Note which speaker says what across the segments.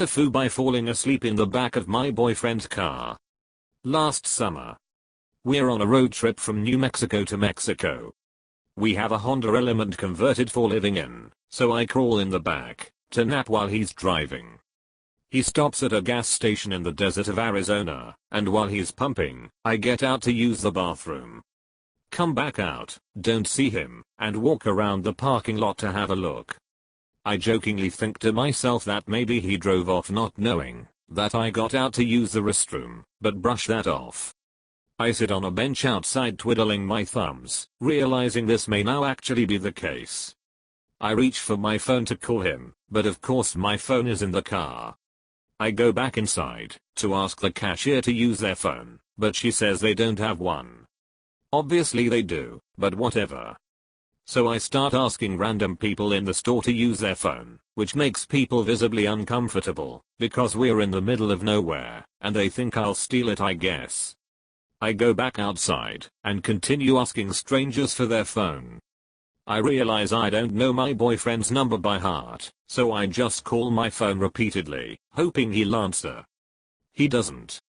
Speaker 1: TIFU by falling asleep in the back of my boyfriend's car. Last summer. We're on a road trip from New Mexico to Mexico. We have a Honda Element converted for living in, so I crawl in the back to nap while he's driving. He stops at a gas station in the desert of Arizona, and while he's pumping, I get out to use the bathroom. Come back out, don't see him, and walk around the parking lot to have a look. I jokingly think to myself that maybe he drove off not knowing that I got out to use the restroom, but brush that off. I sit on a bench outside twiddling my thumbs, realizing this may now actually be the case. I reach for my phone to call him, but of course my phone is in the car. I go back inside to ask the cashier to use their phone, but she says they don't have one. Obviously they do, but whatever. So I start asking random people in the store to use their phone, which makes people visibly uncomfortable, because we're in the middle of nowhere, and they think I'll steal it, I guess. I go back outside and continue asking strangers for their phone. I realize I don't know my boyfriend's number by heart, so I just call my phone repeatedly, hoping he'll answer. He doesn't.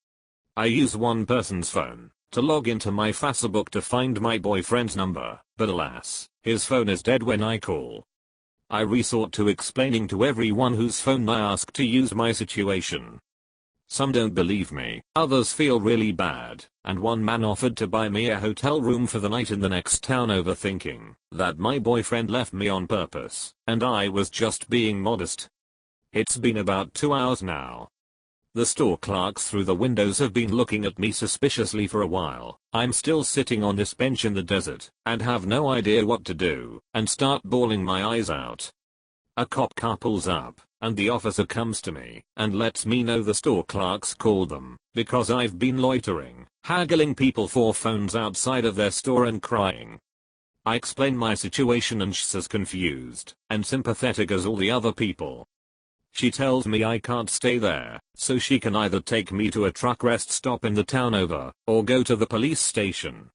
Speaker 1: I use one person's phone to log into my Facebook to find my boyfriend's number, but alas, his phone is dead when I call. I resort to explaining to everyone whose phone I ask to use my situation. Some don't believe me, others feel really bad, and one man offered to buy me a hotel room for the night in the next town over, thinking that my boyfriend left me on purpose, and I was just being modest. It's been about 2 hours now. The store clerks through the windows have been looking at me suspiciously for a while. I'm still sitting on this bench in the desert, and have no idea what to do, and start bawling my eyes out. A cop car pulls up, and the officer comes to me, and lets me know the store clerks called them, because I've been loitering, haggling people for phones outside of their store and crying. I explain my situation and she's as confused and sympathetic as all the other people. She tells me I can't stay there, so she can either take me to a truck rest stop in the town over, or go to the police station.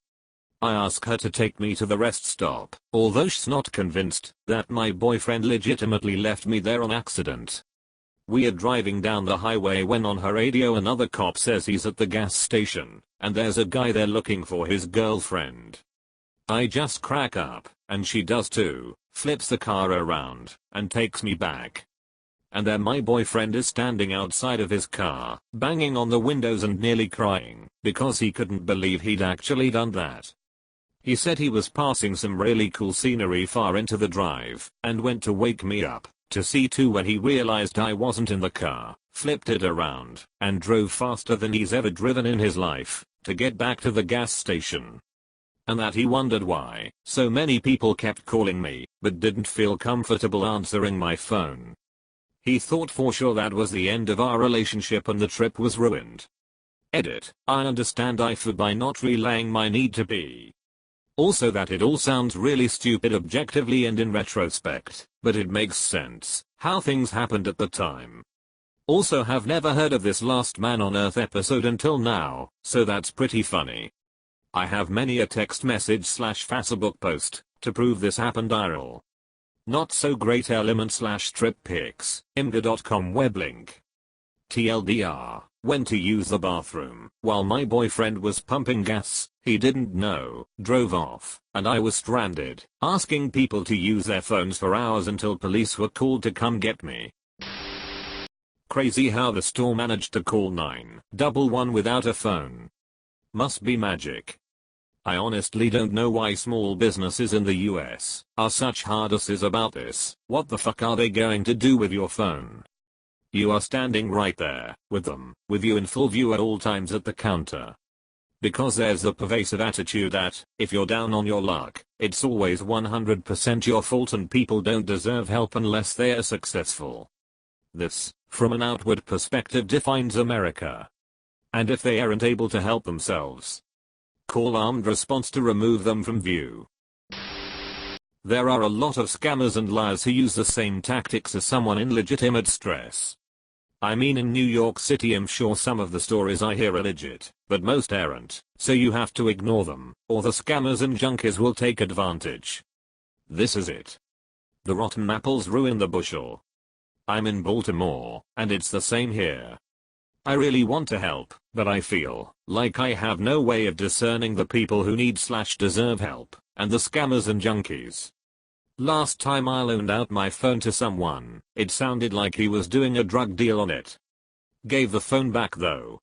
Speaker 1: I ask her to take me to the rest stop, although she's not convinced that my boyfriend legitimately left me there on accident. We are driving down the highway when on her radio another cop says he's at the gas station, and there's a guy there looking for his girlfriend. I just crack up, and she does too, flips the car around, and takes me back. And there my boyfriend is standing outside of his car, banging on the windows and nearly crying, because he couldn't believe he'd actually done that. He said he was passing some really cool scenery far into the drive, and went to wake me up to see too when he realized I wasn't in the car, flipped it around, and drove faster than he's ever driven in his life to get back to the gas station. And that he wondered why so many people kept calling me, but didn't feel comfortable answering my phone. He thought for sure that was the end of our relationship and the trip was ruined. Edit: I understand TIFU by not relaying my need to be. Also that it all sounds really stupid objectively and in retrospect, but it makes sense how things happened at the time. Also have never heard of this Last Man on Earth episode until now, so that's pretty funny. I have many a text message / Facebook post to prove this happened IRL. Not so great element / trip pics, imgur.com web link. TLDR, went to use the bathroom while my boyfriend was pumping gas, he didn't know, drove off, and I was stranded, asking people to use their phones for hours until police were called to come get me. Crazy how the store managed to call 911 without a phone. Must be magic. I honestly don't know why small businesses in the US are such hard asses about this. What the fuck are they going to do with your phone? You are standing right there with them, with you in full view at all times at the counter. Because there's a pervasive attitude that, if you're down on your luck, it's always 100% your fault and people don't deserve help unless they are successful. This, from an outward perspective, defines America. And if they aren't able to help themselves, call armed response to remove them from view. There are a lot of scammers and liars who use the same tactics as someone in legitimate stress. I mean, in New York City I'm sure some of the stories I hear are legit, but most aren't, so you have to ignore them, or the scammers and junkies will take advantage. This is it. The rotten apples ruin the bushel. I'm in Baltimore, and it's the same here. I really want to help, but I feel like I have no way of discerning the people who need/deserve help, and the scammers and junkies. Last time I loaned out my phone to someone, it sounded like he was doing a drug deal on it. Gave the phone back though.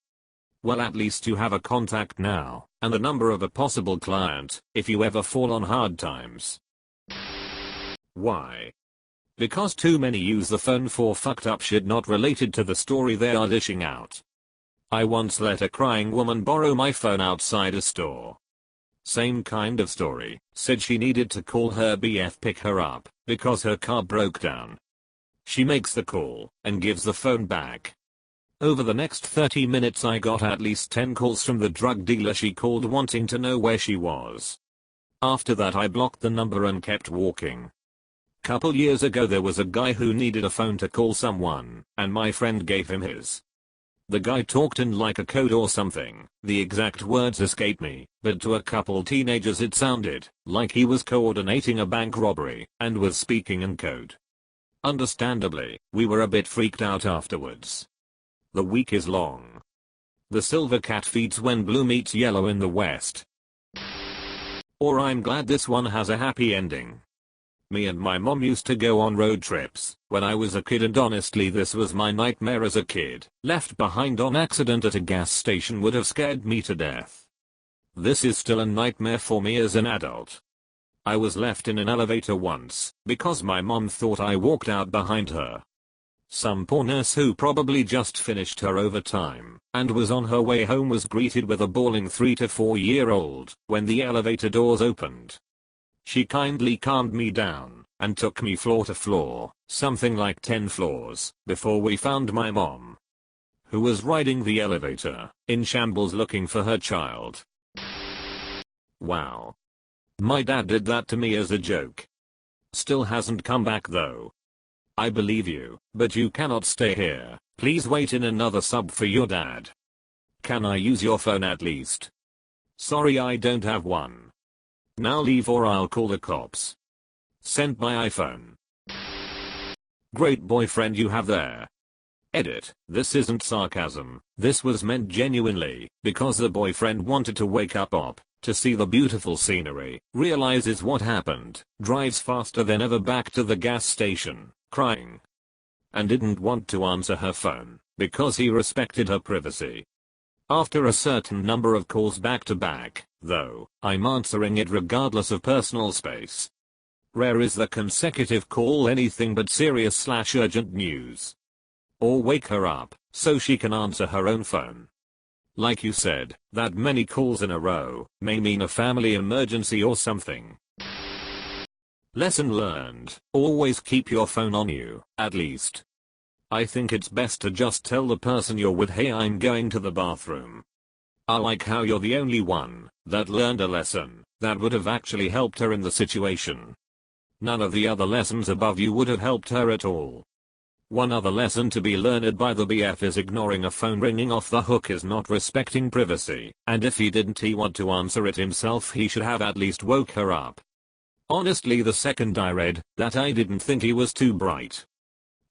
Speaker 1: Well, at least you have a contact now, and the number of a possible client, if you ever fall on hard times. Why? Because too many use the phone for fucked up shit not related to the story they are dishing out. I once let a crying woman borrow my phone outside a store. Same kind of story, said she needed to call her BF pick her up, because her car broke down. She makes the call, and gives the phone back. Over the next 30 minutes I got at least 10 calls from the drug dealer she called wanting to know where she was. After that I blocked the number and kept walking. Couple years ago there was a guy who needed a phone to call someone, and my friend gave him his. The guy talked in like a code or something, the exact words escape me, but to a couple teenagers it sounded like he was coordinating a bank robbery, and was speaking in code. Understandably, we were a bit freaked out afterwards. The week is long. The silver cat feeds when blue meets yellow in the West. Or I'm glad this one has a happy ending. Me and my mom used to go on road trips when I was a kid, and honestly this was my nightmare as a kid. Left behind on accident at a gas station would have scared me to death. This is still a nightmare for me as an adult. I was left in an elevator once because my mom thought I walked out behind her. Some poor nurse who probably just finished her overtime and was on her way home was greeted with a bawling 3 to 4-year-old when the elevator doors opened. She kindly calmed me down and took me floor to floor, something like 10 floors, before we found my mom, who was riding the elevator, in shambles looking for her child. Wow. My dad did that to me as a joke. Still hasn't come back though. I believe you, but you cannot stay here. Please wait in another sub for your dad. Can I use your phone at least? Sorry, I don't have one. Now leave or I'll call the cops. Sent my iPhone. Great boyfriend you have there. Edit, this isn't sarcasm, this was meant genuinely, because the boyfriend wanted to wake up to see the beautiful scenery, realizes what happened, drives faster than ever back to the gas station, crying. And didn't want to answer her phone, because he respected her privacy. After a certain number of calls back to back, though, I'm answering it regardless of personal space. Rare is the consecutive call anything but serious/urgent news. Or wake her up, so she can answer her own phone. Like you said, that many calls in a row may mean a family emergency or something. Lesson learned, always keep your phone on you, at least. I think it's best to just tell the person you're with, hey, I'm going to the bathroom. I like how you're the only one that learned a lesson that would have actually helped her in the situation. None of the other lessons above you would have helped her at all. One other lesson to be learned by the BF is ignoring a phone ringing off the hook is not respecting privacy, and if he didn't want to answer it himself, he should have at least woke her up. Honestly, the second I read that, I didn't think he was too bright.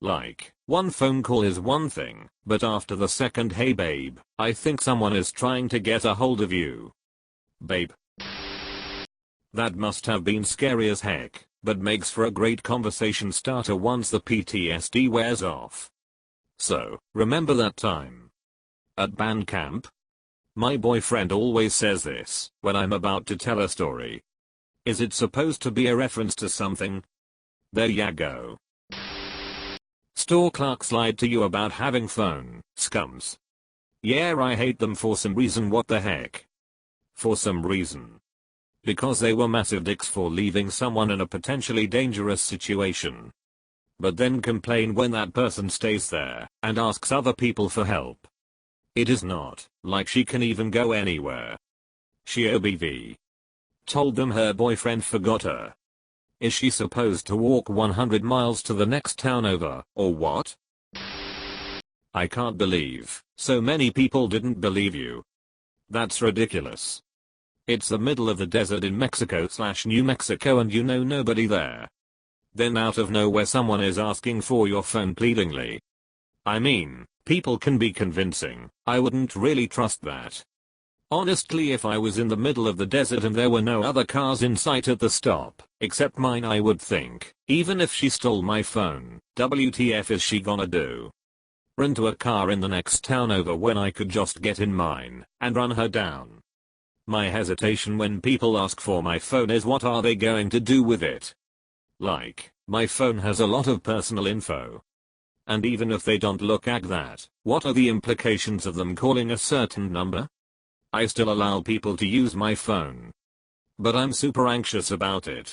Speaker 1: Like, one phone call is one thing, but after the second "hey babe, I think someone is trying to get a hold of you." Babe. That must have been scary as heck, but makes for a great conversation starter once the PTSD wears off. So, remember that time at band camp? My boyfriend always says this when I'm about to tell a story. Is it supposed to be a reference to something? There ya go. Store clerks lied to you about having phone scums. Yeah, I hate them for some reason. What the heck? For some reason. Because they were massive dicks for leaving someone in a potentially dangerous situation. But then complain when that person stays there and asks other people for help. It is not like she can even go anywhere. She OBV. Told them her boyfriend forgot her. Is she supposed to walk 100 miles to the next town over, or what? I can't believe so many people didn't believe you. That's ridiculous. It's the middle of the desert in Mexico/New Mexico and you know nobody there. Then out of nowhere someone is asking for your phone pleadingly. I mean, people can be convincing. I wouldn't really trust that. Honestly, if I was in the middle of the desert and there were no other cars in sight at the stop, except mine, I would think, even if she stole my phone, WTF is she gonna do? Run to a car in the next town over when I could just get in mine and run her down. My hesitation when people ask for my phone is, what are they going to do with it? Like, my phone has a lot of personal info. And even if they don't look at that, what are the implications of them calling a certain number? I still allow people to use my phone. But I'm super anxious about it.